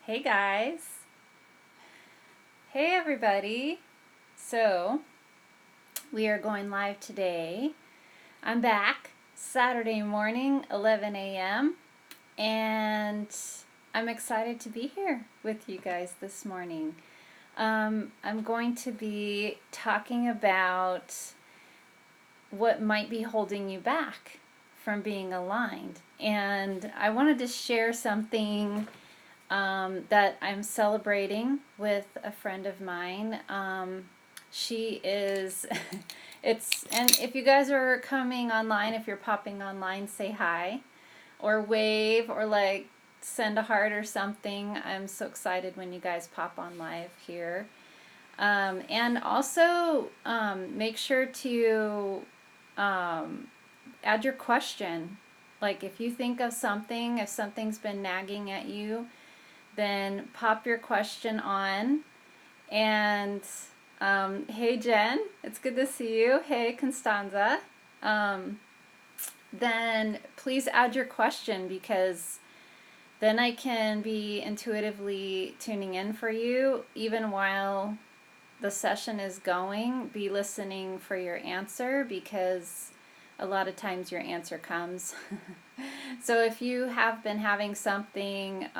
Hey guys. Hey everybody. So, we are going live today. I'm back Saturday morning, 11 a.m., and I'm excited to be here with you guys this morning. I'm going to be talking about what might be holding you back from being aligned. And I wanted to share something that I'm celebrating with a friend of mine. She is, and if you guys are coming online, if you're popping online, say hi or wave or like send a heart or something. I'm so excited when you guys pop on live here. And also make sure to add your question. Like if you think of something, if something's been nagging at you, then pop your question on. And hey Jen, it's good to see you. Hey Constanza. Then please add your question, because then I can be intuitively tuning in for you even while the session is going. Be listening for your answer, because a lot of times your answer comes. So if you have been having something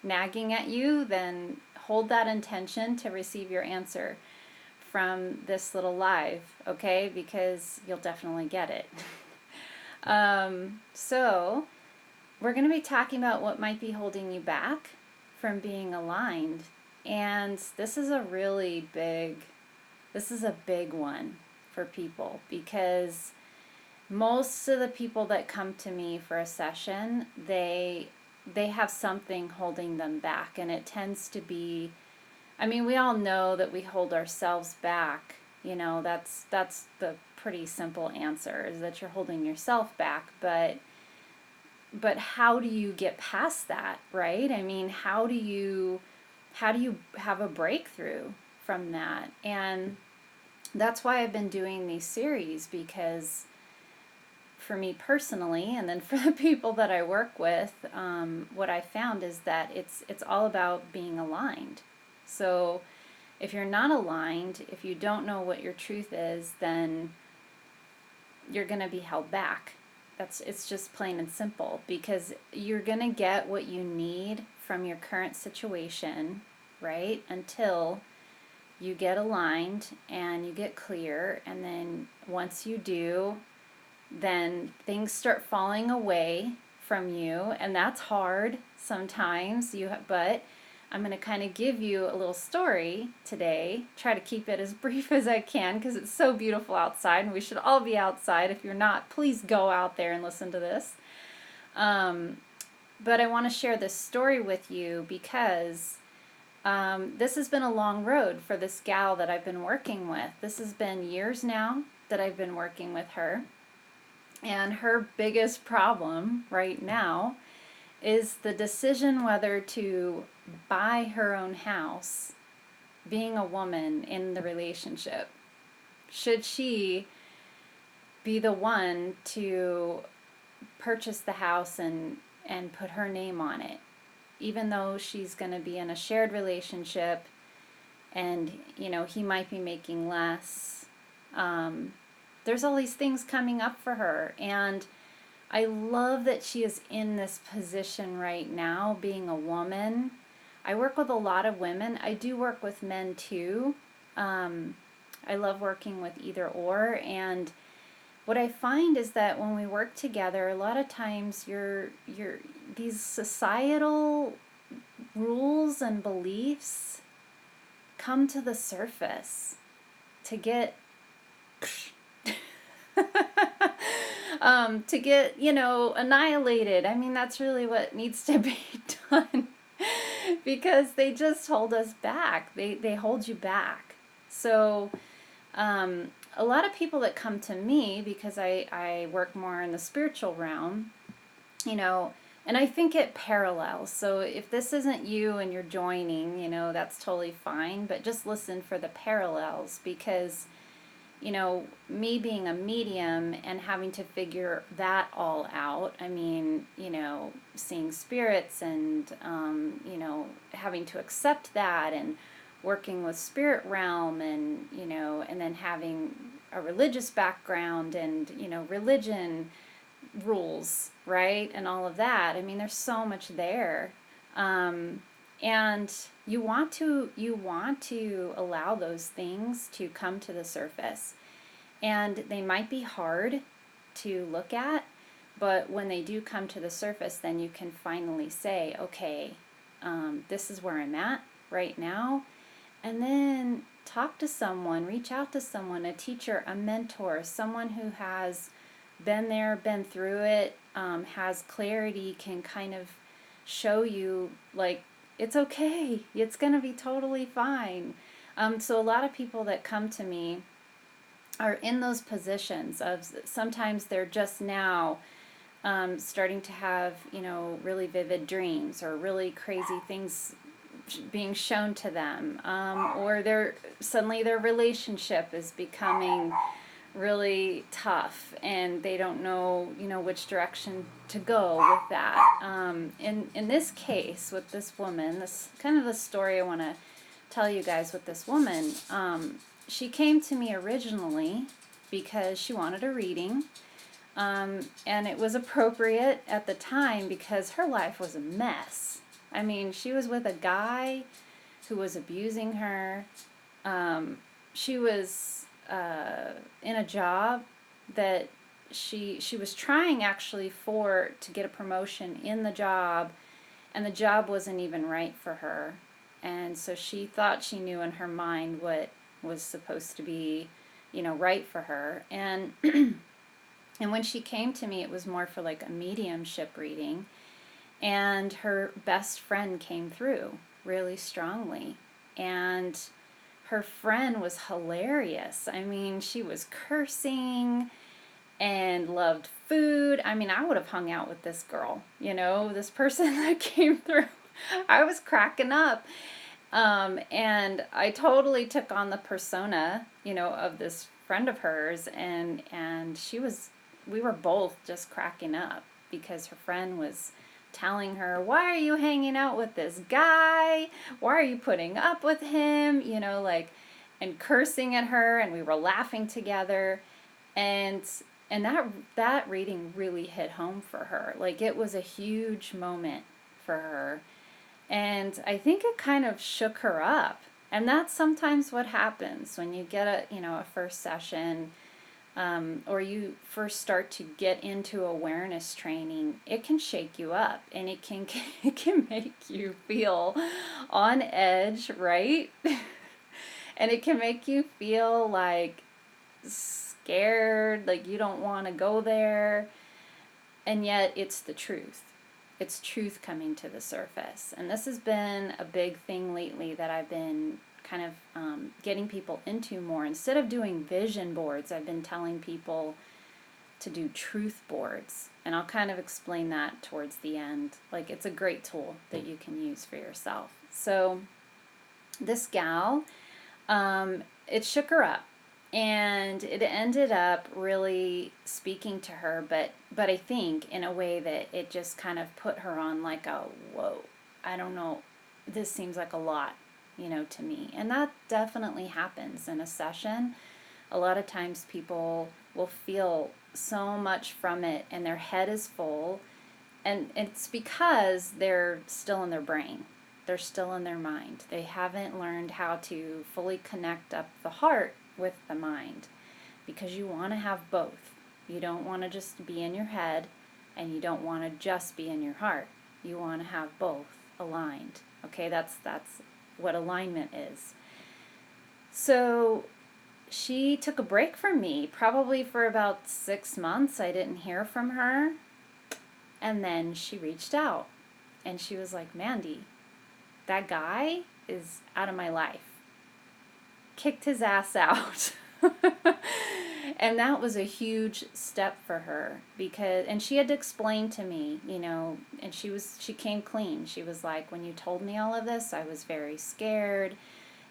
nagging at you, then hold that intention to receive your answer from this little live, okay? Because you'll definitely get it. So we're going to be talking about what might be holding you back from being aligned. And this is a big one for people, because most of the people that come to me for a session, they have something holding them back, and it tends to be, I mean, we all know that we hold ourselves back. You know, that's the pretty simple answer, is that you're holding yourself back. But how do you get past that, right? I mean, how do you have a breakthrough from that? And that's why I've been doing these series, because for me personally, and then for the people that I work with, what I found is that it's all about being aligned. So if you're not aligned, if you don't know what your truth is, then you're going to be held back. It's just plain and simple, because you're going to get what you need from your current situation, right? Until you get aligned and you get clear, and then once you do, then things start falling away from you, and that's hard sometimes. But I'm going to kind of give you a little story today. Try to keep it as brief as I can, because it's so beautiful outside, and we should all be outside. If you're not, please go out there and listen to this. But I want to share this story with you, because this has been a long road for this gal that I've been working with. This has been years now that I've been working with her. And her biggest problem right now is the decision whether to buy her own house, being a woman in the relationship. Should she be the one to purchase the house and put her name on it, even though she's going to be in a shared relationship, and he might be making less? There's all these things coming up for her, and I love that she is in this position right now, being a woman. I work with a lot of women. I do work with men too. I love working with either or, and what I find is that when we work together, a lot of times these societal rules and beliefs come to the surface to get annihilated. I mean, that's really what needs to be done, because they just hold us back. They hold you back. So a lot of people that come to me, because I work more in the spiritual realm, and I think it parallels. So if this isn't you and you're joining, that's totally fine, but just listen for the parallels, because me being a medium and having to figure that all out. I mean, seeing spirits and, having to accept that and working with spirit realm and, and then having a religious background and, religion rules, right? And all of that. I mean, there's so much there. And you want to allow those things to come to the surface. And they might be hard to look at, but when they do come to the surface, then you can finally say, okay, this is where I'm at right now. And then talk to someone, reach out to someone, a teacher, a mentor, someone who has been there, been through it, has clarity, can kind of show you, like, it's okay, it's going to be totally fine. So a lot of people that come to me are in those positions of sometimes they're just now starting to have, really vivid dreams or really crazy things being shown to them, or suddenly their relationship is becoming really tough and they don't know, which direction to go with that. In this case with this woman, this kind of the story I want to tell you guys with this woman. She came to me originally because she wanted a reading, and it was appropriate at the time because her life was a mess. I mean, she was with a guy who was abusing her. She was in a job that she was trying actually to get a promotion in the job, and the job wasn't even right for her. And so she thought she knew in her mind what was supposed to be, right for her. And and when she came to me, it was more for like a mediumship reading. And her best friend came through really strongly. And her friend was hilarious. I mean, she was cursing and loved food. I mean, I would have hung out with this girl, this person that came through. I was cracking up. And I totally took on the persona, of this friend of hers. And we were both just cracking up because her friend was telling her, why are you hanging out with this guy? Why are you putting up with him? And cursing at her, and we were laughing together. And that reading really hit home for her. Like, it was a huge moment for her. And I think it kind of shook her up. And that's sometimes what happens when you get a first session, or you first start to get into awareness training. It can shake you up, and it can make you feel on edge, right? And it can make you feel like scared, like you don't want to go there. And yet it's the truth. It's truth coming to the surface. And this has been a big thing lately that I've been kind of getting people into more. Instead of doing vision boards, I've been telling people to do truth boards. And I'll kind of explain that towards the end. Like, it's a great tool that you can use for yourself. So this gal, it shook her up. And it ended up really speaking to her, but I think in a way that it just kind of put her on like a, whoa, I don't know, this seems like a lot, to me. And that definitely happens in a session. A lot of times people will feel so much from it and their head is full, and it's because they're still in their brain. They're still in their mind. They haven't learned how to fully connect up the heart with the mind, because you want to have both. You don't want to just be in your head, and you don't want to just be in your heart. You want to have both aligned. Okay, that's what alignment is. So she took a break from me, probably for about 6 months. I didn't hear from her, and then she reached out, and she was like, Mandy, that guy is out of my life. Kicked his ass out. And that was a huge step for her, and she had to explain to me, and she came clean. She was like, when you told me all of this, I was very scared,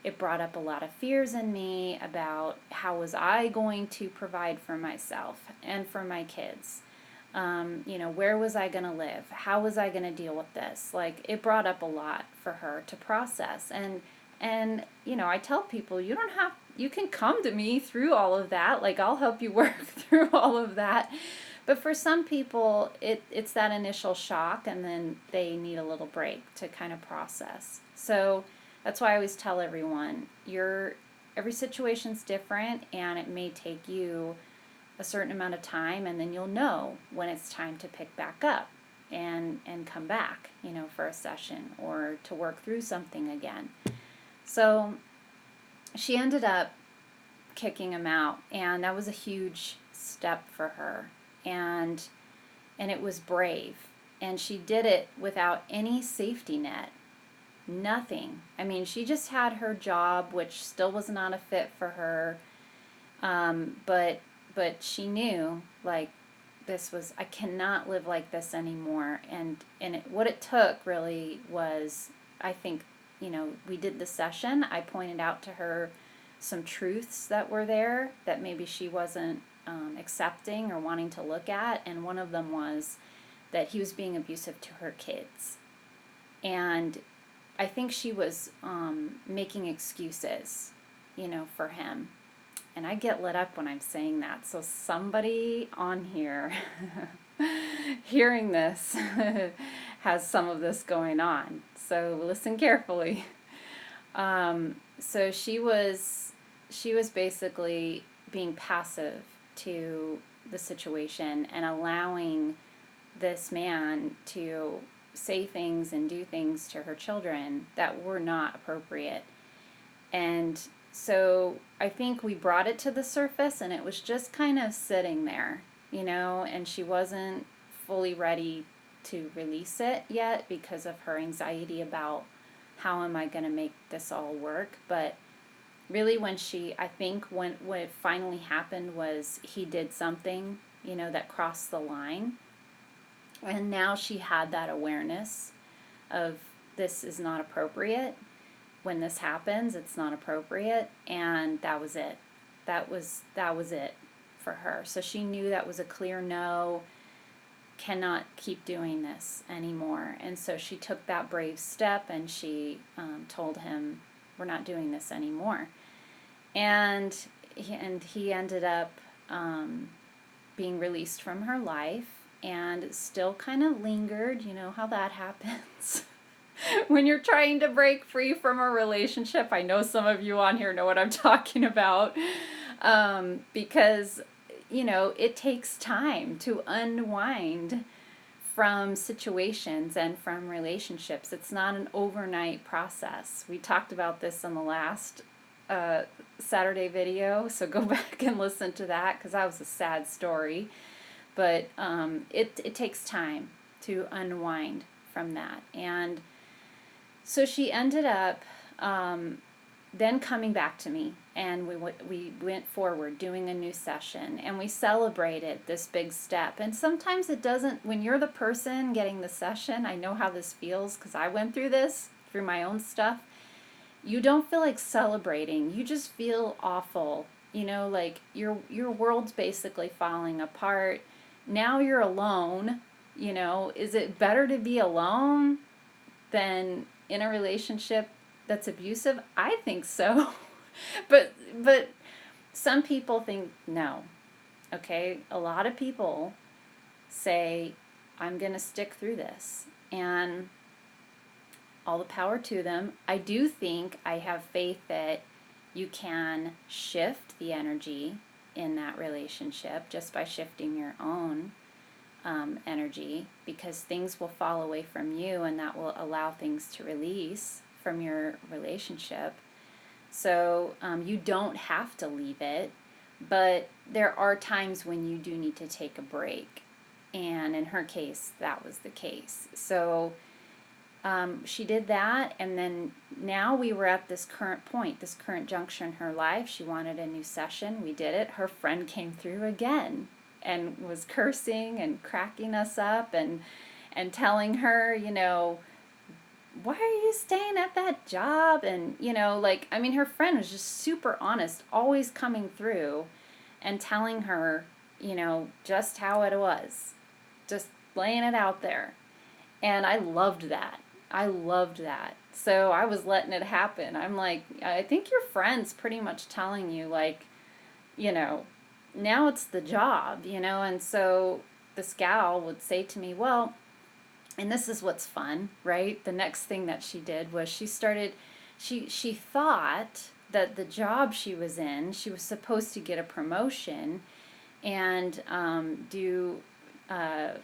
It brought up a lot of fears in me about how was I going to provide for myself and for my kids. Where was I going to live? How was I going to deal with this? Like, it brought up a lot for her to process. And I tell people, you can come to me through all of that. Like, I'll help you work through all of that. But for some people, it's that initial shock, and then they need a little break to kind of process. So that's why I always tell everyone, every situation's different, and it may take you a certain amount of time, and then you'll know when it's time to pick back up and come back, for a session or to work through something again. So she ended up kicking him out, and that was a huge step for her, and it was brave, and she did it without any safety net. Nothing. I mean, she just had her job, which still was not a fit for her, but she knew, like, I cannot live like this anymore. And what it took really was, I think, we did the session. I pointed out to her some truths that were there that maybe she wasn't accepting or wanting to look at. And one of them was that he was being abusive to her kids. And I think she was making excuses, for him. And I get lit up when I'm saying that. So somebody on here hearing this has some of this going on. So listen carefully. So she was basically being passive to the situation and allowing this man to say things and do things to her children that were not appropriate. And so I think we brought it to the surface, and it was just kind of sitting there, and she wasn't fully ready to release it yet because of her anxiety about how am I going to make this all work. But really when what finally happened was he did something, that crossed the line. And now she had that awareness of this is not appropriate. When this happens, it's not appropriate, and that was it. That was it for her. So she knew that was a clear no, cannot keep doing this anymore. And so she took that brave step, and she told him, we're not doing this anymore. And he ended up being released from her life, and still kind of lingered. You know how that happens. When you're trying to break free from a relationship. I know some of you on here know what I'm talking about, because it takes time to unwind from situations and from relationships. It's not an overnight process. We talked about this in the last Saturday video, so go back and listen to that, because that was a sad story. But it takes time to unwind from that. And so she ended up then coming back to me, and we went forward doing a new session, and we celebrated this big step. And sometimes it doesn't, when you're the person getting the session, I know how this feels because I went through this, through my own stuff. You don't feel like celebrating. You just feel awful. Like your world's basically falling apart. Now you're alone. Is it better to be alone than in a relationship that's abusive? I think so. but some people think no. Okay? A lot of people say, I'm going to stick through this. And all the power to them. I do think, I have faith that you can shift the energy in that relationship just by shifting your own energy, because things will fall away from you, and that will allow things to release from your relationship. So you don't have to leave it, but there are times when you do need to take a break, and in her case that was the case. So she did that, and then now we were at this current point, this current juncture in her life. She wanted a new session. We did it. Her friend came through again and was cursing and cracking us up and telling her, why are you staying at that job? And, like, I mean, her friend was just super honest, always coming through and telling her, just how it was, just laying it out there. And I loved that. I loved that. So I was letting it happen. I'm like, I think your friend's pretty much telling you, like, you know, now it's the job, and so this gal would say to me, well, and this is what's fun, right? The next thing that she did was she thought that the job she was in, she was supposed to get a promotion and do a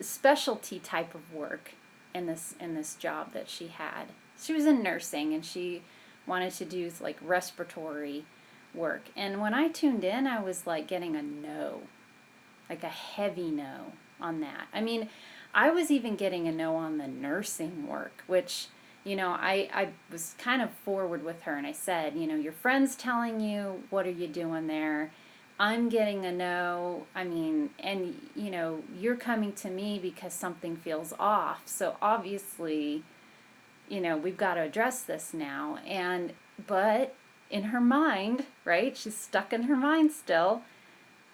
specialty type of work in this job that she had. She was in nursing and she wanted to do like respiratory work. And when I tuned in, I was like getting a no, like a heavy no on that. I mean, I was even getting a no on the nursing work, which, I was kind of forward with her and I said, your friend's telling you, what are you doing there? I'm getting a no. I mean, and, you're coming to me because something feels off. So obviously, we've got to address this now. But in her mind, right, she's stuck in her mind still.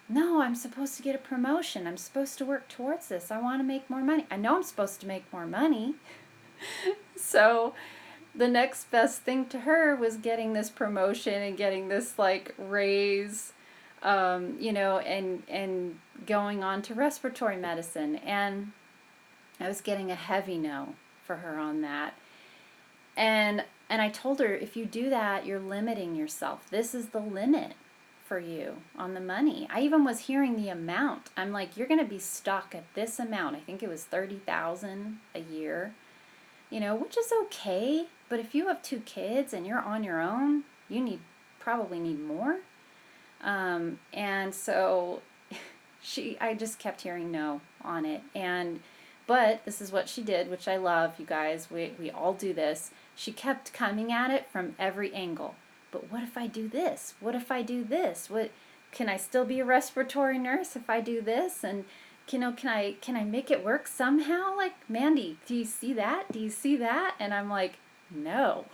No, I'm supposed to get a promotion. I'm supposed to work towards this. I want to make more money. I know I'm supposed to make more money. So the next best thing to her was getting this promotion and getting this like raise, and going on to respiratory medicine. And I was getting a heavy no for her on that. And I told her, if you do that, you're limiting yourself. This is the limit for you on the money. I even was hearing the amount. I'm like, you're going to be stuck at this amount. I think it was $30,000 a year, which is okay. But if you have 2 kids and you're on your own, you probably need more. And so I just kept hearing no on it. But this is what she did, which I love, you guys. We all do this. She kept coming at it from every angle. But what if I do this? What if I do this? Can I still be a respiratory nurse if I do this? And can I make it work somehow? Like, Mandy, do you see that? Do you see that? And I'm like, no.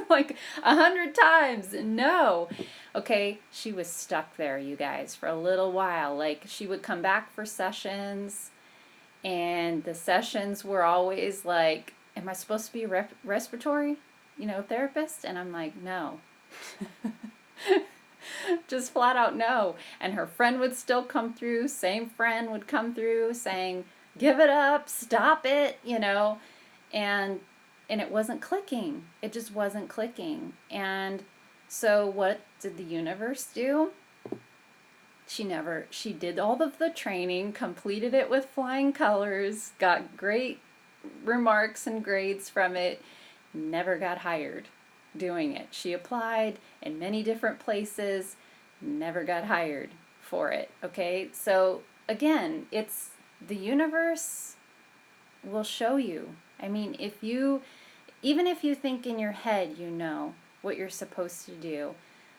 Like 100 times, no. Okay, she was stuck there, you guys, for a little while. Like, she would come back for sessions, and the sessions were always like, am I supposed to be a respiratory, therapist? And I'm like, no. Just flat out no. And her friend would still come through, same friend would come through saying, give it up, stop it, and it wasn't clicking. It just wasn't clicking. And so what did the universe do? She did all of the training, completed it with flying colors, got great remarks and grades from it, never got hired doing it. She applied in many different places, never got hired for it. Okay, so again, it's the universe will show you. I mean, even if you think in your head you know what you're supposed to do,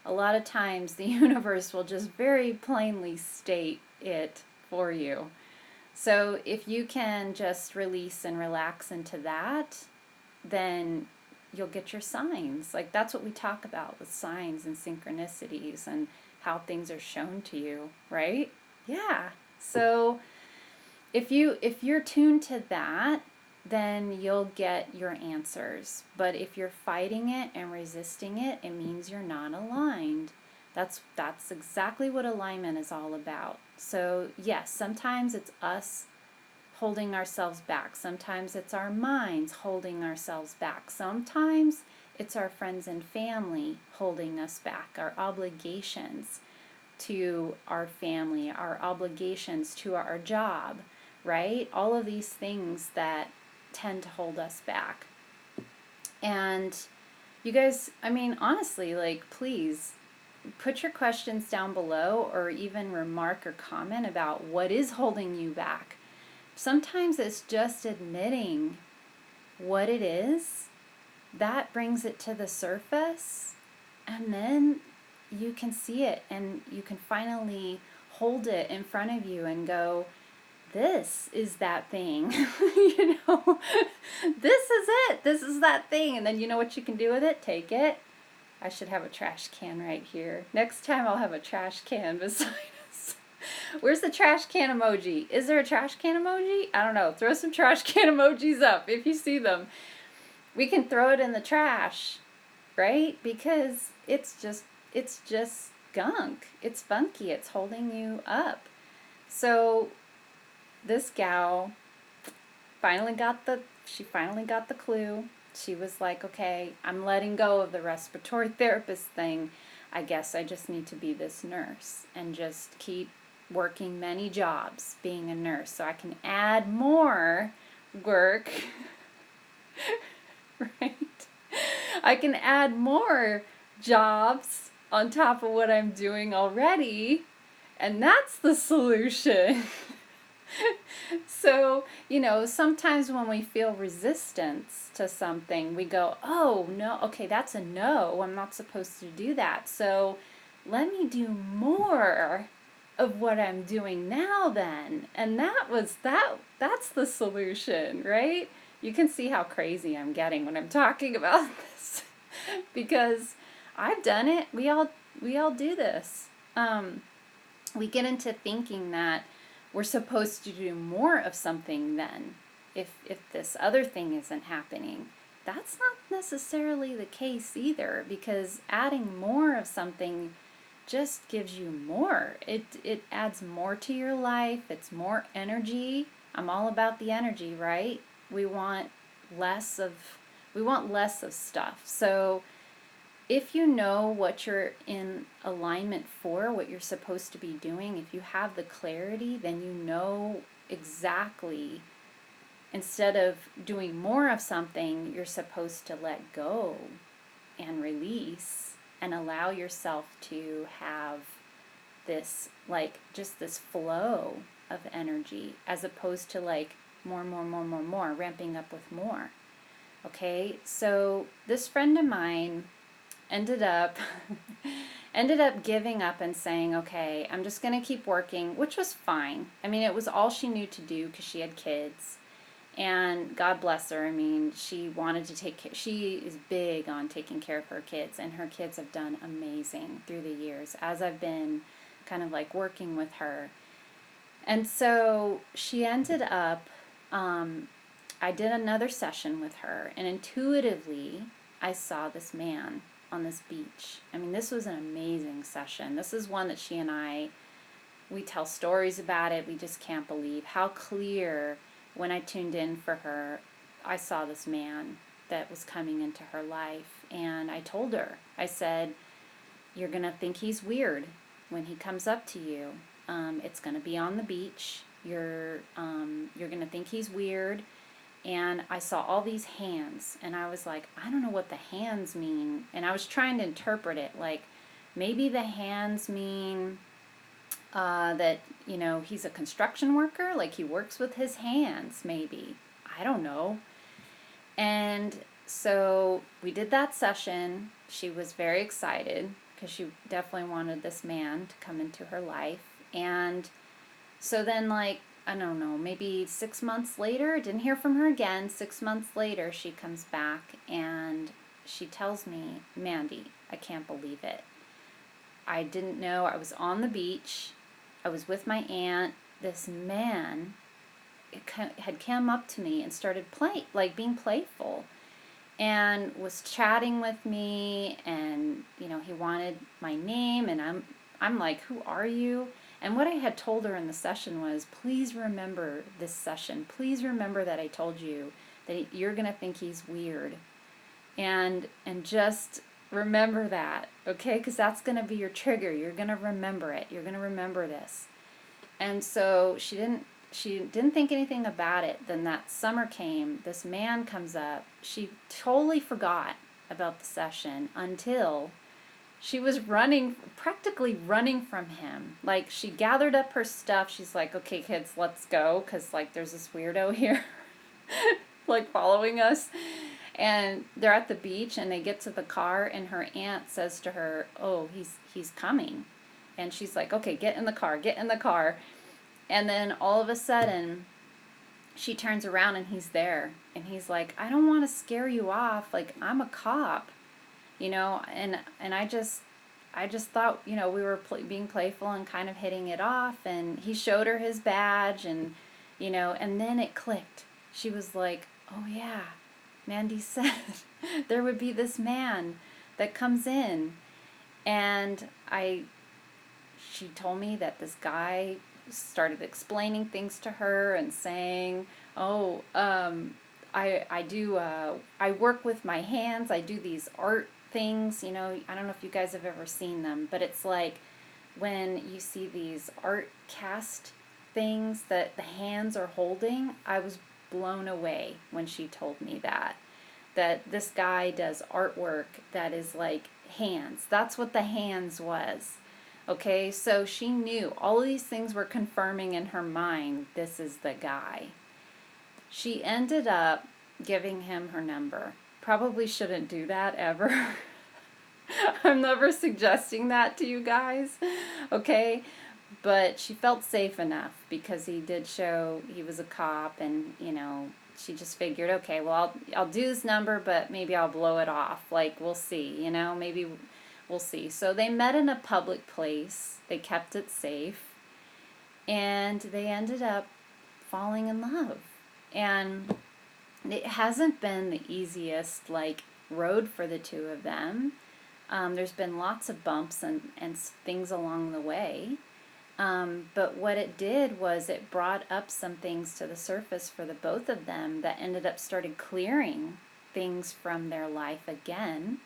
a lot of times the universe will just very plainly state it for you. So if you can just release and relax into that, then you'll get your signs. Like, that's what we talk about with signs and synchronicities and how things are shown to you, right? Yeah. So if you're tuned to that, then you'll get your answers. But if you're fighting it and resisting it, it means you're not aligned. That's exactly what alignment is all about. So yes, sometimes it's us holding ourselves back. Sometimes it's our minds holding ourselves back. Sometimes it's our friends and family holding us back, our obligations to our family, our obligations to our job, right? All of these things that tend to hold us back. And you guys, I mean, honestly, like, please put your questions down below, or even remark or comment about what is holding you back. Sometimes it's just admitting what it is. That brings it to the surface, and then you can see it and you can finally hold it in front of you and go, this is that thing. This is it. This is that thing. And then you know what you can do with it? Take it. I should have a trash can right here. Next time I'll have a trash can beside us. Where's the trash can emoji? Is there a trash can emoji? I don't know. Throw some trash can emojis up if you see them. We can throw it in the trash, right? Because it's just gunk. It's funky. It's holding you up. So this gal finally got the clue. She was like, okay, I'm letting go of the respiratory therapist thing. I guess I just need to be this nurse and just keep working many jobs being a nurse so I can add more work. Right? I can add more jobs on top of what I'm doing already, and that's the solution. So, sometimes when we feel resistance to something, we go, oh, no, okay, that's a no. I'm not supposed to do that. So let me do more of what I'm doing now then. And that's the solution, right? You can see how crazy I'm getting when I'm talking about this because I've done it. We all do this. We get into thinking that we're supposed to do more of something then if this other thing isn't happening. That's not necessarily the case either, because adding more of something just gives you more. It adds more to your life. It's more energy. I'm all about the energy, right? We want less of stuff. So if you know what you're in alignment for, what you're supposed to be doing, if you have the clarity, then you know exactly, instead of doing more of something, you're supposed to let go and release and allow yourself to have this, just this flow of energy, as opposed to more, ramping up with more. Okay, so this friend of mine ended up giving up and saying, okay, I'm just going to keep working, which was fine. I mean, it was all she knew to do because she had kids. And God bless her. I mean, she wanted to take care. She is big on taking care of her kids, and her kids have done amazing through the years as I've been kind of working with her. And so she ended up, I did another session with her, and intuitively I saw this man on this beach. I mean, this was an amazing session. This is one that she and I, we tell stories about it. We just can't believe how clear, when I tuned in for her, I saw this man that was coming into her life. And I told her, I said, you're going to think he's weird when he comes up to you. It's going to be on the beach. You're going to think he's weird. And I saw all these hands, and I was like, I don't know what the hands mean. And I was trying to interpret it, maybe the hands mean that, he's a construction worker, he works with his hands, maybe. I don't know. And so we did that session. She was very excited because she definitely wanted this man to come into her life. And so then, I don't know, maybe 6 months later, didn't hear from her again. 6 months later, she comes back and she tells me, Mandy, I can't believe it. I didn't know. I was on the beach. I was with my aunt. This man had come up to me and started being playful, and was chatting with me, and he wanted my name, and I'm like, who are you? And what I had told her in the session was, please remember this session. Please remember that I told you that you're going to think he's weird. And just remember that, okay? Because that's going to be your trigger. You're going to remember it. You're going to remember this. And so she didn't think anything about it. Then that summer came. This man comes up. She totally forgot about the session until she was practically running from him. She gathered up her stuff. She's like, okay, kids, let's go, because, there's this weirdo here, following us. And they're at the beach, and they get to the car, and her aunt says to her, oh, he's coming. And she's like, okay, get in the car. And then all of a sudden, she turns around and he's there. And he's like, I don't want to scare you off. Like, I'm a cop, you know? And I just thought, you know, we were being playful and kind of hitting it off. And he showed her his badge and, you know, and then it clicked. She was like, oh yeah, Mandy said there would be this man that comes in. And she told me that this guy started explaining things to her and saying, oh, I work with my hands. I do these art things, you know. I don't know if you guys have ever seen them, but it's like when you see these art cast things that the hands are holding. I was blown away when she told me that this guy does artwork that is like hands. That's what the hands was. Okay, so she knew all these things were confirming in her mind, this is the guy. She ended up giving him her number. Probably shouldn't do that ever. I'm never suggesting that to you guys, okay? But she felt safe enough because he did show he was a cop, and, you know, she just figured, okay, well, I'll do this number, but maybe I'll blow it off. Like, we'll see, you know, maybe we'll see. So they met in a public place. They kept it safe, and they ended up falling in love. And it hasn't been the easiest, like, road for the two of them. There's been lots of bumps and things along the way. But what it did was it brought up some things to the surface for the both of them that ended up started clearing things from their life again.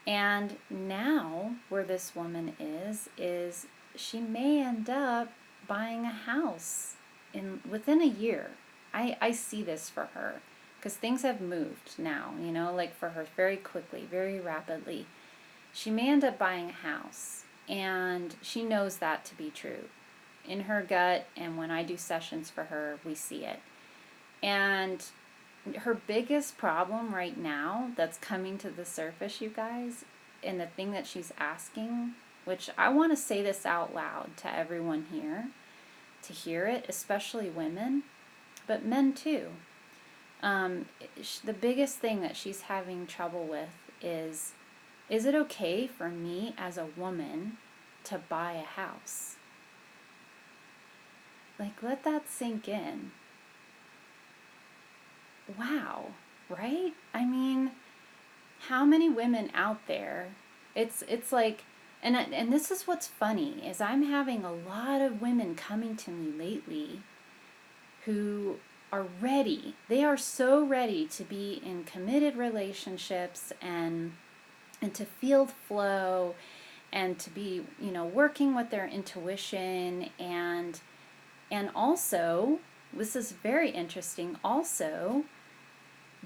And now where this woman is she may end up buying a house within a year. I see this for her because things have moved now, you know, like for her very quickly, very rapidly. She may end up buying a house, and she knows that to be true in her gut, and when I do sessions for her, we see it. And her biggest problem right now that's coming to the surface, you guys, and the thing that she's asking, which I want to say this out loud to everyone here to hear it, especially women, but men too. The biggest thing that she's having trouble with is it okay for me as a woman to buy a house? Like, let that sink in. Wow, right? I mean, how many women out there? It's like, and this is what's funny is I'm having a lot of women coming to me lately who are ready. They are so ready to be in committed relationships and to feel flow and to be, you know, working with their intuition and also, this is very interesting, also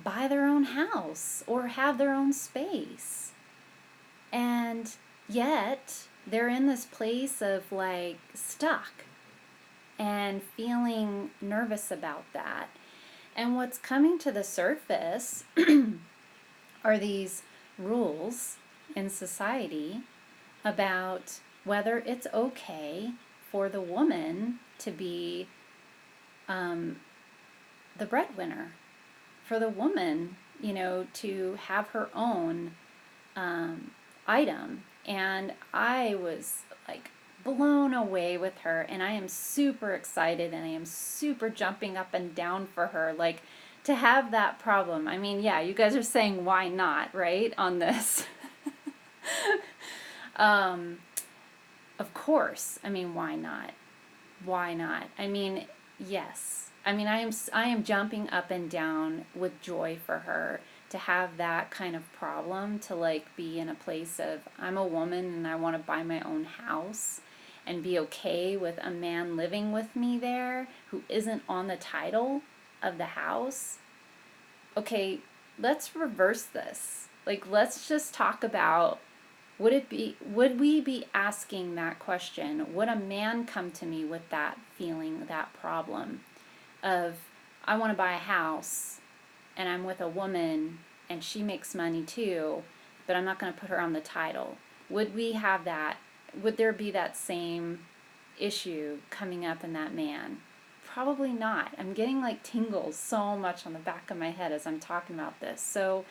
buy their own house or have their own space. And yet they're in this place of like stuck and feeling nervous about that. And what's coming to the surface are these rules in society about whether it's okay for the woman to be the breadwinner, for the woman, you know, to have her own item. And I was like blown away with her, and I am super excited and I am super jumping up and down for her, like, to have that problem. I mean, yeah, you guys are saying why not, right, on this. Of course. I mean, why not? Why not? I mean, yes. I mean, I am jumping up and down with joy for her to have that kind of problem, to like be in a place of I'm a woman and I want to buy my own house and be okay with a man living with me there who isn't on the title of the house. Okay, let's reverse this. Like, let's just talk about, would we be asking that question? Would a man come to me with that feeling, that problem of, I want to buy a house and I'm with a woman and she makes money too, but I'm not going to put her on the title? Would we have that? Would there be that same issue coming up in that man? probably not. I'm getting like tingles so much on the back of my head as I'm talking about this. So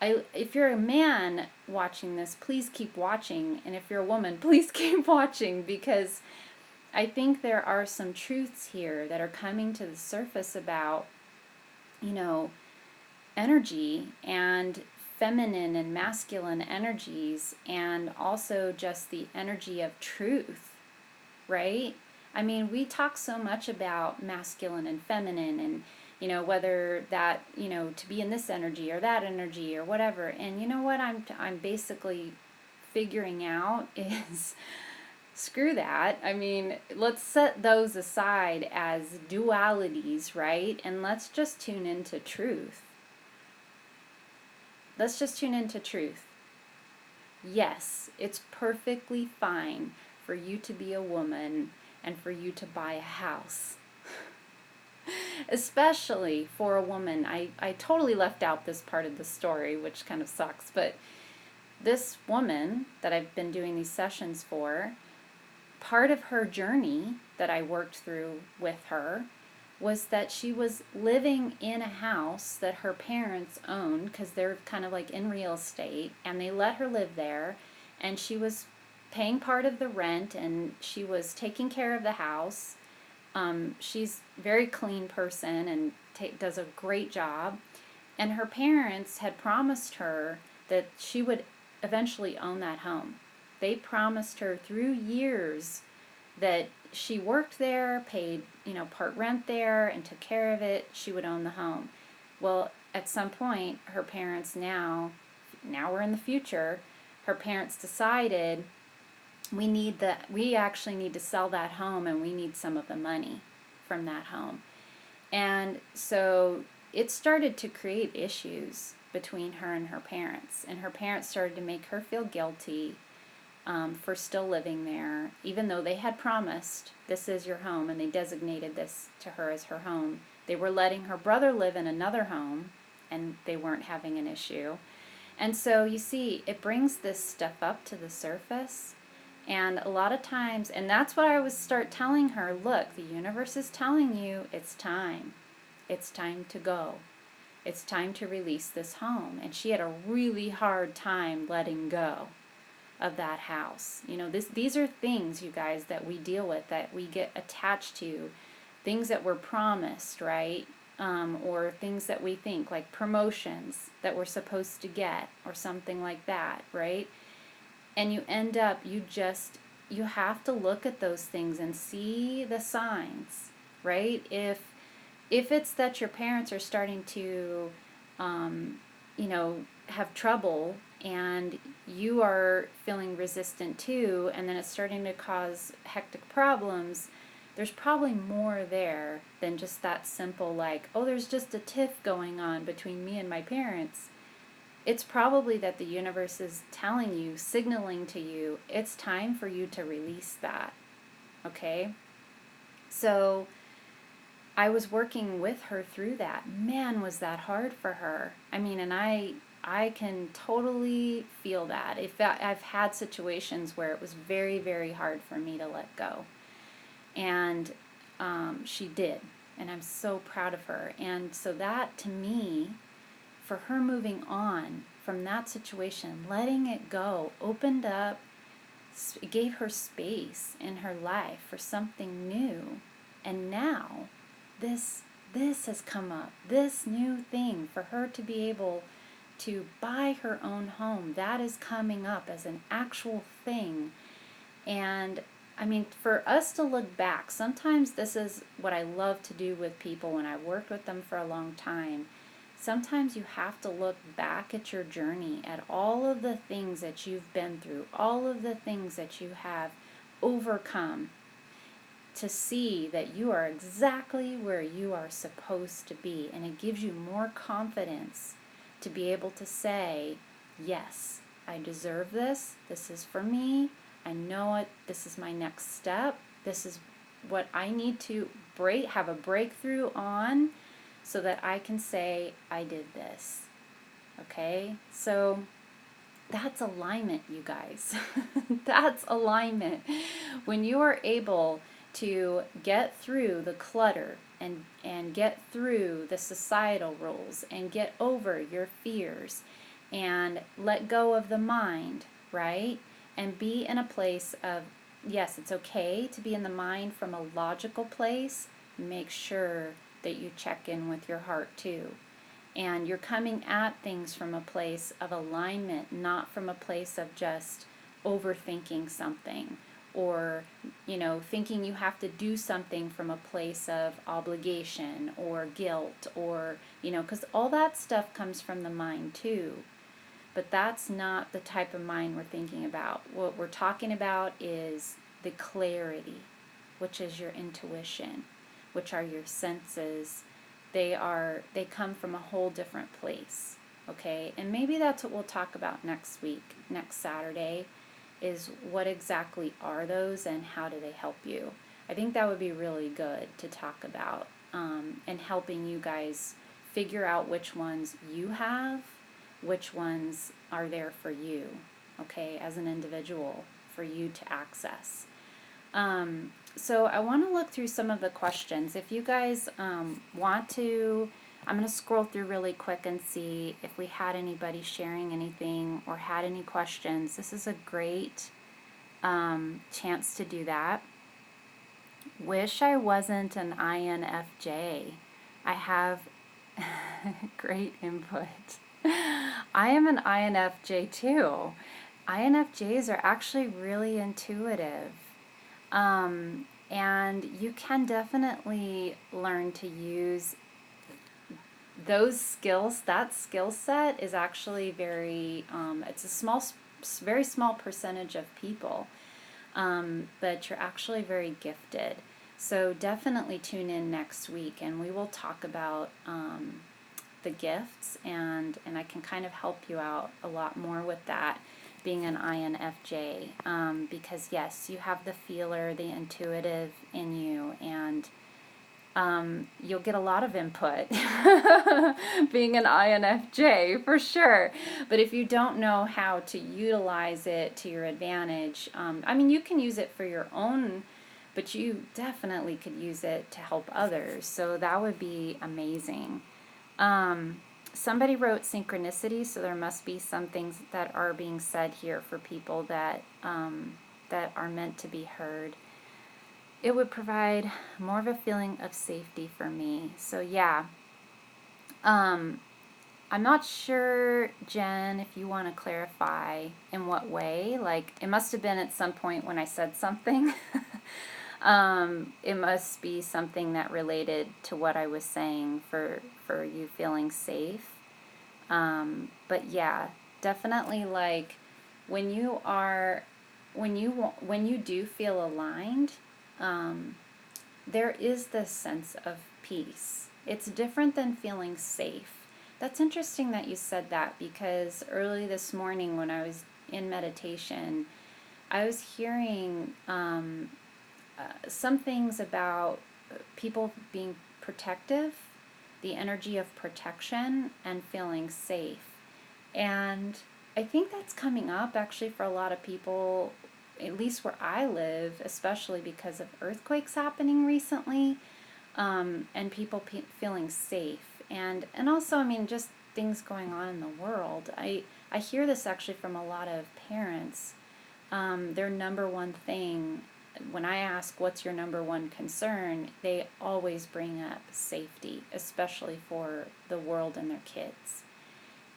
if you're a man watching this, please keep watching. And if you're a woman, please keep watching, because I think there are some truths here that are coming to the surface about, energy and feminine and masculine energies, and also just the energy of truth, right? I mean, we talk so much about masculine and feminine, and whether that, to be in this energy or that energy or whatever. And you know what I'm basically figuring out is screw that. I mean, let's set those aside as dualities, right? And let's just tune into truth. Let's just tune into truth. Yes, it's perfectly fine for you to be a woman and for you to buy a house. Especially for a woman. I totally left out this part of the story, which kind of sucks, but this woman that I've been doing these sessions for, part of her journey that I worked through with her was that she was living in a house that her parents owned, because they're kind of like in real estate, and they let her live there, and she was paying part of the rent, and she was taking care of the house. She's a very clean person and does a great job, and her parents had promised her that she would eventually own that home. They promised her through years that she worked there, paid, part rent there, and took care of it, she would own the home. Well, at some point, her parents now we're in the future, her parents decided we actually need to sell that home, and we need some of the money from that home. And so it started to create issues between her and her parents. And her parents started to make her feel guilty for still living there, even though they had promised, this is your home, and they designated this to her as her home. They were letting her brother live in another home, and they weren't having an issue. And so you see, it brings this stuff up to the surface. And a lot of times, and that's what I would start telling her, look, the universe is telling you it's time. It's time to go. It's time to release this home. And she had a really hard time letting go of that house. These are things, you guys, that we deal with, that we get attached to, things that were promised, right? Or things that we think, like promotions that we're supposed to get, or something like that, right? And you end up, you have to look at those things and see the signs, right? If it's that your parents are starting to, have trouble, and you are feeling resistant too, and then it's starting to cause hectic problems, there's probably more there than just that simple, like, oh, there's just a tiff going on between me and my parents. It's probably that the universe is telling you, signaling to you, it's time for you to release that, okay? So I was working with her through that. Man, was that hard for her. I mean, and I can totally feel that. I've had situations where it was very, very hard for me to let go. And she did. And I'm so proud of her. And so that, to me, for her moving on from that situation, letting it go, opened up, it gave her space in her life for something new. And now, this has come up, this new thing, for her to be able to buy her own home, that is coming up as an actual thing. And I mean, for us to look back, sometimes this is what I love to do with people when I've worked with them for a long time. Sometimes you have to look back at your journey, at all of the things that you've been through, all of the things that you have overcome, to see that you are exactly where you are supposed to be. And it gives you more confidence to be able to say, yes, I deserve this. This is for me. I know it. This is my next step. This is what I need to have a breakthrough on, so that I can say, I did this. Okay? So that's alignment, you guys. That's alignment. When you are able to get through the clutter and get through the societal rules and get over your fears and let go of the mind, right? And be in a place of, yes, it's okay to be in the mind from a logical place. Make sure that you check in with your heart too. And you're coming at things from a place of alignment, not from a place of just overthinking something or, thinking you have to do something from a place of obligation or guilt or, because all that stuff comes from the mind too. But that's not the type of mind we're thinking about. What we're talking about is the clarity, which is your intuition, which are your senses. They come from a whole different place, okay? And maybe that's what we'll talk about next week, next Saturday, is what exactly are those and how do they help you. I think that would be really good to talk about, and helping you guys figure out which ones you have, which ones are there for you, okay, as an individual, for you to access. So I want to look through some of the questions. If you guys want to, I'm going to scroll through really quick and see if we had anybody sharing anything or had any questions. This is a great chance to do that. Wish I wasn't an INFJ. I have great input. I am an INFJ too. INFJs are actually really intuitive. And you can definitely learn to use those skills. That skill set is actually very, it's a very small percentage of people, but you're actually very gifted. So definitely tune in next week and we will talk about the gifts, and I can kind of help you out a lot more with that, being an INFJ, because yes, you have the feeler, the intuitive in you, and you'll get a lot of input being an INFJ for sure. But if you don't know how to utilize it to your advantage, you can use it for your own, but you definitely could use it to help others. So that would be amazing. Somebody wrote synchronicity, so there must be some things that are being said here for people that that are meant to be heard. It would provide more of a feeling of safety for me. So yeah, I'm not sure, Jen, if you want to clarify in what way. Like, it must have been at some point when I said something. It must be something that related to what I was saying for you feeling safe. But yeah, definitely, like, when you do feel aligned, there is this sense of peace. It's different than feeling safe. That's interesting that you said that, because early this morning when I was in meditation, I was hearing some things about people being protective, the energy of protection and feeling safe. And I think that's coming up actually for a lot of people, at least where I live, especially because of earthquakes happening recently, and people feeling safe. And also, just things going on in the world. I hear this actually from a lot of parents. Their number one thing, when I ask what's your number one concern, they always bring up safety, especially for the world and their kids.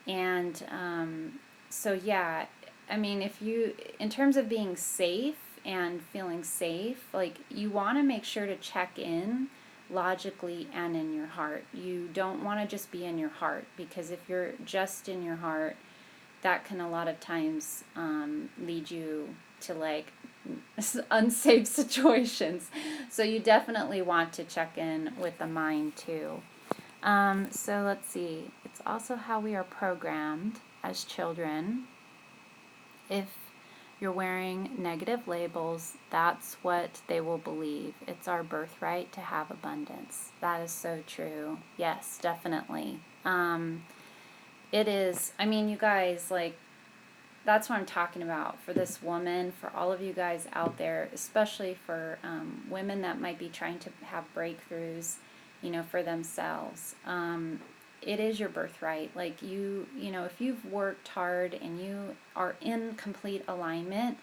And so yeah, if you, in terms of being safe and feeling safe, like, you want to make sure to check in logically and in your heart. You don't want to just be in your heart, because if you're just in your heart, that can a lot of times lead you to, like, unsafe situations. So you definitely want to check in with the mind too. So let's see. It's also how we are programmed as children. If you're wearing negative labels, that's what they will believe. It's our birthright to have abundance. That is so true. Yes, definitely. It is. You guys, like, that's what I'm talking about for this woman, for all of you guys out there, especially for women that might be trying to have breakthroughs, for themselves. It is your birthright. Like if you've worked hard and you are in complete alignment,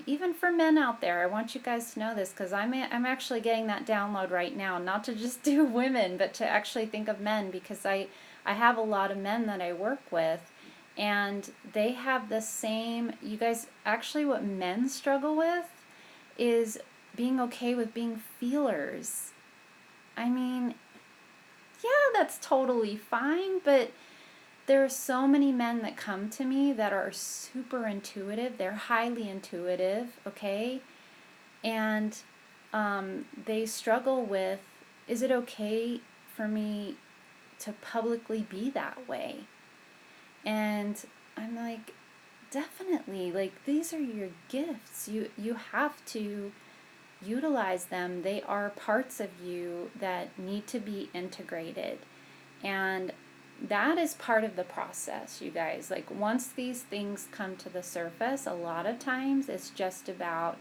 even for men out there, I want you guys to know this, because I'm actually getting that download right now, not to just do women, but to actually think of men, because I have a lot of men that I work with, and they have the same, you guys, actually what men struggle with is being okay with being feelers. I mean, yeah, that's totally fine, but there are so many men that come to me that are super intuitive. They're highly intuitive, okay? And they struggle with, is it okay for me to publicly be that way? And I'm like, definitely. Like, these are your gifts. You have to utilize them. They are parts of you that need to be integrated. And that is part of the process, you guys. Like, once these things come to the surface, a lot of times it's just about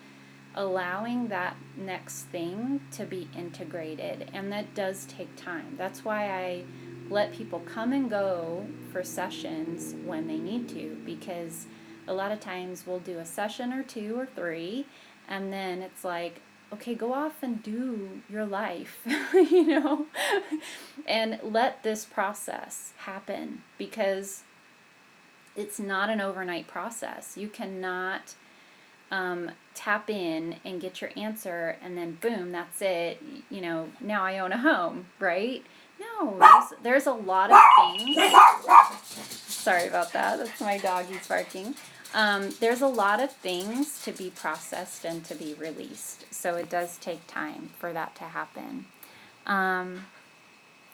allowing that next thing to be integrated, and that does take time. That's why I let people come and go for sessions when they need to, because a lot of times we'll do a session or 2 or 3, and then it's like, okay, go off and do your life, and let this process happen, because it's not an overnight process. You cannot tap in and get your answer and then boom, that's it. Now I own a home, right? No, there's a lot of things. Sorry about that. That's my dog. He's barking. There's a lot of things to be processed and to be released. So it does take time for that to happen.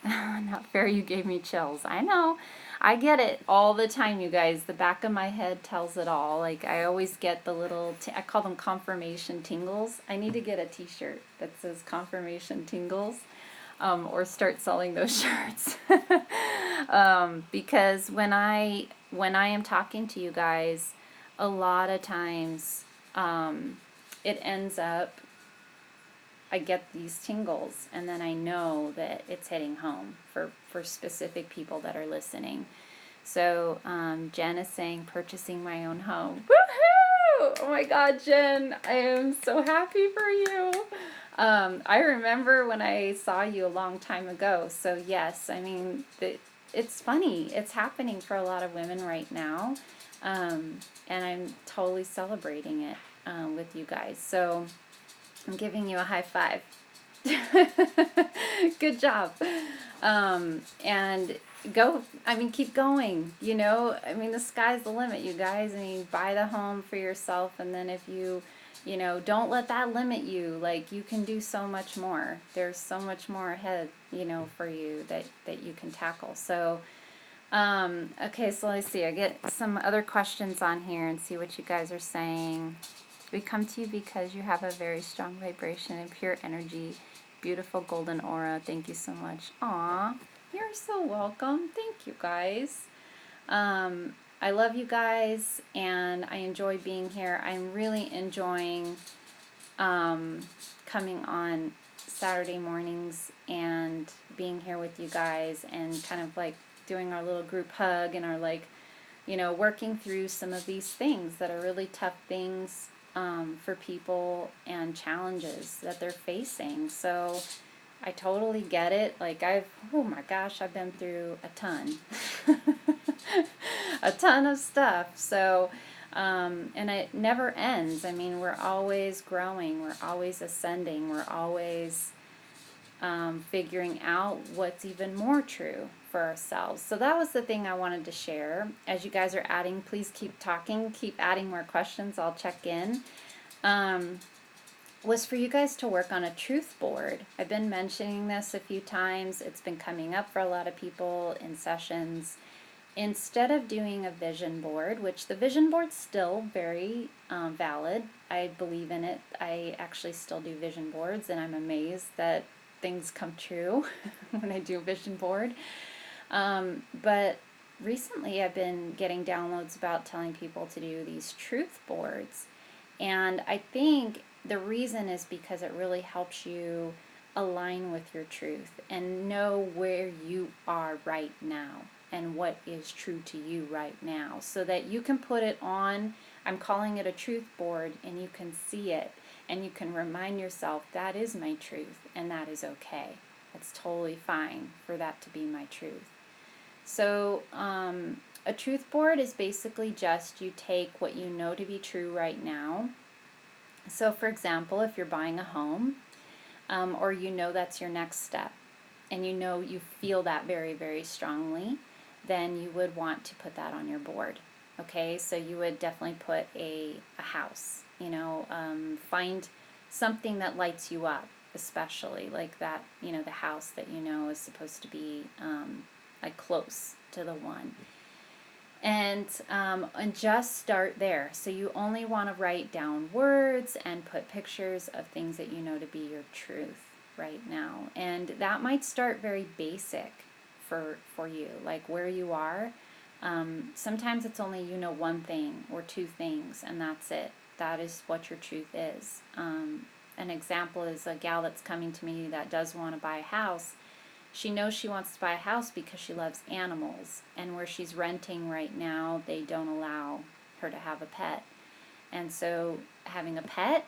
Not fair, you gave me chills. I know. I get it all the time, you guys. The back of my head tells it all. Like, I always get the little, I call them confirmation tingles. I need to get a t-shirt that says confirmation tingles, or start selling those shirts. Because when I am talking to you guys, a lot of times it ends up, I get these tingles, and then I know that it's hitting home for specific people that are listening. So Jen is saying, purchasing my own home. Woohoo! Oh my God, Jen, I am so happy for you. I remember when I saw you a long time ago. So yes, I mean, it's funny. It's happening for a lot of women right now. And I'm totally celebrating it with you guys. So I'm giving you a high five. Good job. And keep going, the sky's the limit, you guys. Buy the home for yourself, and then if you don't let that limit you. Like, you can do so much more. There's so much more ahead, for you that you can tackle. So, okay, so let's see. I get some other questions on here and see what you guys are saying. We come to you because you have a very strong vibration and pure energy. Beautiful golden aura. Thank you so much. Aw, you're so welcome. Thank you, guys. I love you guys, and I enjoy being here. I'm really enjoying coming on Saturday mornings and being here with you guys, and kind of like doing our little group hug, and our working through some of these things that are really tough things for people, and challenges that they're facing. So I totally get it. Like, oh my gosh, I've been through a ton. A ton of stuff. So, and it never ends. We're always growing. We're always ascending. We're always figuring out what's even more true for ourselves. So that was the thing I wanted to share. As you guys are adding, please keep talking, keep adding more questions. I'll check in. Was for you guys to work on a truth board. I've been mentioning this a few times. It's been coming up for a lot of people in sessions. Instead of doing a vision board, which the vision board's still very valid, I believe in it. I actually still do vision boards, and I'm amazed that things come true when I do a vision board. But recently I've been getting downloads about telling people to do these truth boards. And I think the reason is because it really helps you align with your truth and know where you are right now and what is true to you right now, so that you can put it on. I'm calling it a truth board, and you can see it and you can remind yourself that is my truth and that is okay. It's totally fine for that to be my truth. So, a truth board is basically just you take what you know to be true right now. So, for example, if you're buying a home, or you know that's your next step, and you know you feel that very, very strongly, then you would want to put that on your board. Okay, so you would definitely put a house, find something that lights you up, especially like that, the house that you know is supposed to be like close to the one. And just start there. So you only want to write down words and put pictures of things that you know to be your truth right now. And that might start very basic for you, like where you are. Sometimes it's only one thing or two things, and that's it. That is what your truth is. An example is a gal that's coming to me that does want to buy a house. She knows she wants to buy a house because she loves animals, and where she's renting right now, they don't allow her to have a pet. And so having a pet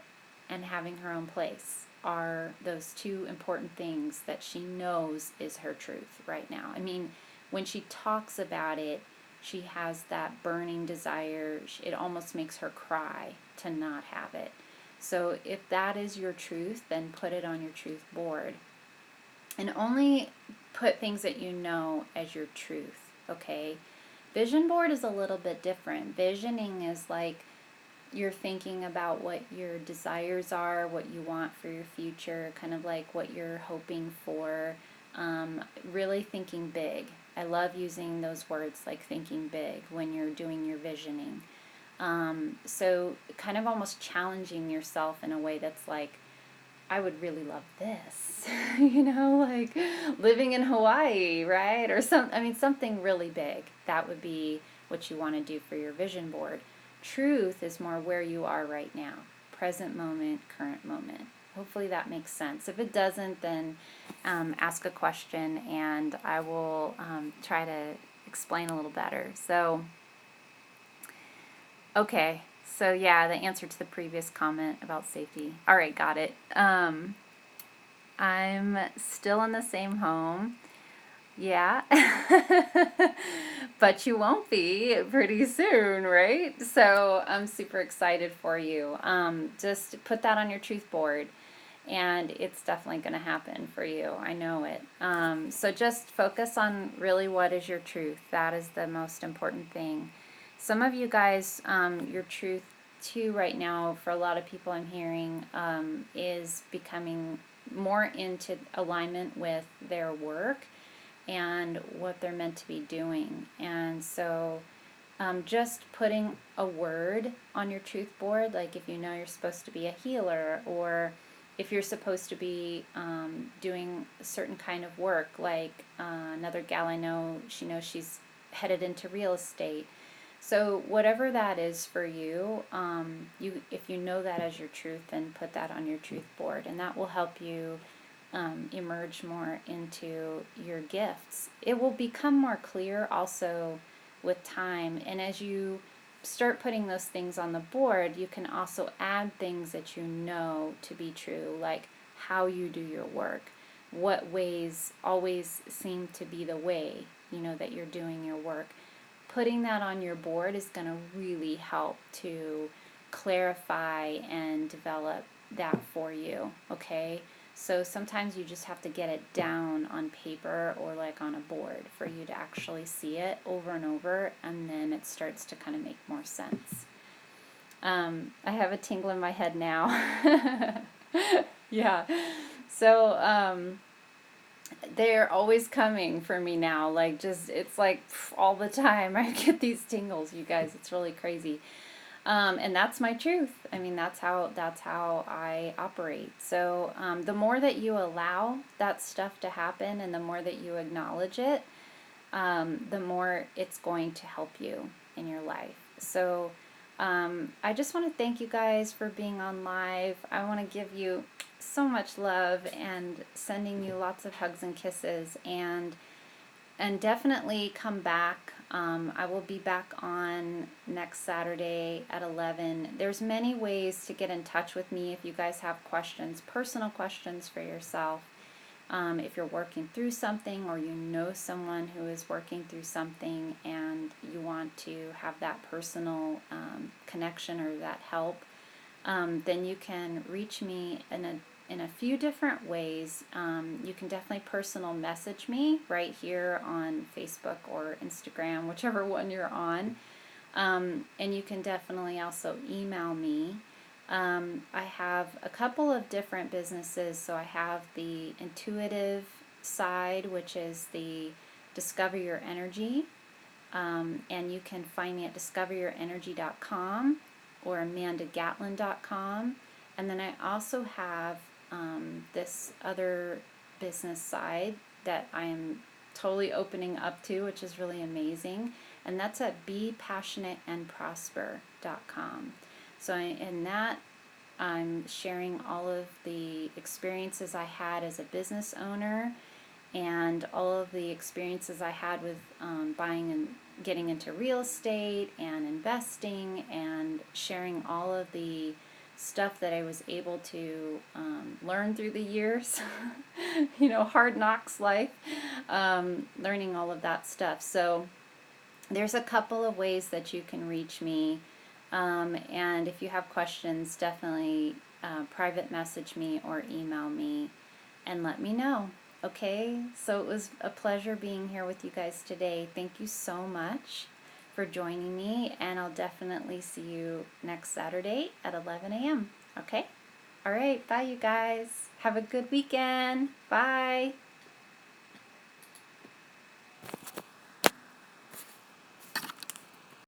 and having her own place are those two important things that she knows is her truth right now. I mean, when she talks about it, she has that burning desire. It almost makes her cry to not have it. So if that is your truth, then put it on your truth board. And only put things that you know as your truth, okay? Vision board is a little bit different. Visioning is like you're thinking about what your desires are, what you want for your future, kind of like what you're hoping for, really thinking big. I love using those words like thinking big when you're doing your visioning. So kind of almost challenging yourself in a way that's like, I would really love this, like living in Hawaii, right? Or something really big. That would be what you want to do for your vision board. Truth is more where you are right now, present moment, current moment. Hopefully that makes sense. If it doesn't, then ask a question and I will try to explain a little better. So, okay. So yeah, the answer to the previous comment about safety. All right, got it. I'm still in the same home. Yeah. But you won't be pretty soon, right? So I'm super excited for you. Just put that on your truth board, and it's definitely going to happen for you. I know it. So just focus on really what is your truth. That is the most important thing. Some of you guys, your truth too right now, for a lot of people I'm hearing, is becoming more into alignment with their work and what they're meant to be doing. And so just putting a word on your truth board, like if you know you're supposed to be a healer, or if you're supposed to be doing a certain kind of work, like another gal I know, she knows she's headed into real estate. So whatever that is for you, if you know that as your truth, then put that on your truth board, and that will help you emerge more into your gifts. It will become more clear also with time, and as you start putting those things on the board, you can also add things that you know to be true, like how you do your work, what ways always seem to be the way, that you're doing your work. Putting that on your board is going to really help to clarify and develop that for you, okay? So sometimes you just have to get it down on paper or like on a board for you to actually see it over and over, and then it starts to kind of make more sense. I have a tingle in my head now. Yeah. So, they're always coming for me now. Like, just, it's like all the time I get these tingles, you guys. It's really crazy. And that's my truth. I mean, that's how I operate. So the more that you allow that stuff to happen and the more that you acknowledge it, the more it's going to help you in your life. So I just want to thank you guys for being on live. I want to give you so much love and sending you lots of hugs and kisses, and definitely come back. I will be back on next Saturday at 11. There's many ways to get in touch with me if you guys have questions, personal questions for yourself. If you're working through something, or you know someone who is working through something and you want to have that personal connection or that help, then you can reach me in a few different ways. You can definitely personal message me right here on Facebook or Instagram, whichever one you're on. And you can definitely also email me. I have a couple of different businesses. So I have the intuitive side, which is the Discover Your Energy. And you can find me at discoveryourenergy.com or amandagatlin.com. And then I also have this other business side that I am totally opening up to, which is really amazing. And that's at bepassionateandprosper.com. So in that, I'm sharing all of the experiences I had as a business owner, and all of the experiences I had with buying and getting into real estate and investing, and sharing all of the stuff that I was able to learn through the years, hard knocks life, learning all of that stuff. So there's a couple of ways that you can reach me. And if you have questions, definitely private message me or email me and let me know. Okay, so it was a pleasure being here with you guys today. Thank you so much for joining me, and I'll definitely see you next Saturday at 11 a.m. Okay? All right, bye you guys. Have a good weekend. Bye.